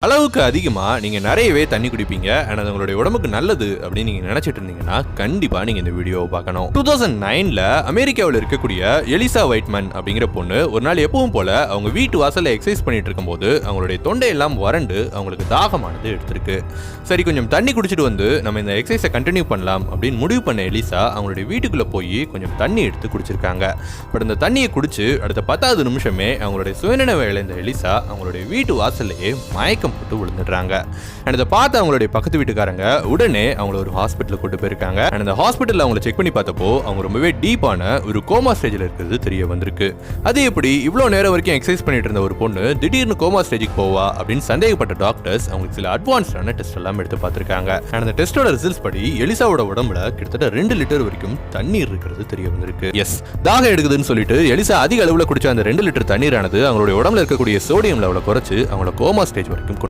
அளவுக்கு அதிகமா நீங்க நிறையவே தண்ணி குடிப்பீங்க and அது உங்களுடைய உடம்புக்கு நல்லது அப்படின்னு நீங்க நினைச்சிட்டு இருந்தீங்கன்னா கண்டிப்பா நீங்க இந்த வீடியோவை பார்க்கணும். 2009ல அமெரிக்காவில் இருக்கக்கூடிய எலிசா வைட்மன் அப்படிங்கிற பொண்ணு ஒரு நாள் எப்பவும் போல அவங்க வீட்டு வாசல்ல எக்ஸசைஸ் பண்ணிட்டு இருக்கும்போது அவங்களுடைய தொண்டையெல்லாம் வறண்டு அவங்களுக்கு தாகமானது எடுத்திருக்கு. சரி, கொஞ்சம் தண்ணி குடிச்சிட்டு வந்து நம்ம இந்த எக்ஸசைஸை கண்டினியூ பண்ணலாம் அப்படின்னு முடிவு பண்ண எலிசா அவங்களுடைய வீட்டுக்குள்ள போய் கொஞ்சம் தண்ணி எடுத்து குடிச்சிருக்காங்க. பட் அந்த தண்ணியை குடிச்சு அடுத்த 10வது நிமிஷமே அவங்களுடைய சுயநினைவு இழந்த எலிசா அவங்களுடைய வீட்டு வாசல்லையே மயக்கம் போட்டு விழுந்துடுறாங்க. இதை பார்த்து அவங்களுடைய பக்கத்து வீட்டுக்காரங்க உடனே அவங்கள ஒரு ஹாஸ்பிட்டல் கூட்டு போயிருக்காங்க. அந்த ஹாஸ்பிட்டல்ல அவங்களை செக் பண்ணி பார்த்தப்போ அவங்க ரொம்பவே டீப்பான ஒரு கோமா ஸ்டேஜில் இருக்கிறது தெரிய வந்திருக்கு. அது எப்படி இவ்வளோ நேரம் வரைக்கும் எக்ஸசைஸ் பண்ணிட்டு இருந்த ஒரு பொண்ணு திடீர்னு கோமா ஸ்டேஜுக்கு போவா அப்படின்னு சந்தேகப்பட்ட டாக்டர்ஸ் அவங்களுக்கு சில அட்வான்ஸ்டான டெஸ்ட் எல்லாம் எடுத்து பார்த்திருக்காங்க. அந்த டெஸ்டோட ரிசல்ட்ஸ் படி எலிசாவோட உடம்புல கிட்டத்தட்ட 2 லிட்டர் வரைக்கும் தண்ணீர் இருக்கிறது தெரிய வந்திருக்கு. எஸ், தாகம் எடுக்குதுன்னு சொல்லிட்டு எலிசா அதிக அளவுல குடிச்ச அந்த 2 லிட்டர் தண்ணீரானது அவங்களுடைய உடம்புல இருக்கக்கூடிய சோடியம் லெவலை குறைச்சு அவங்கள கோமா ஸ்டேஜ் வரைக்கும்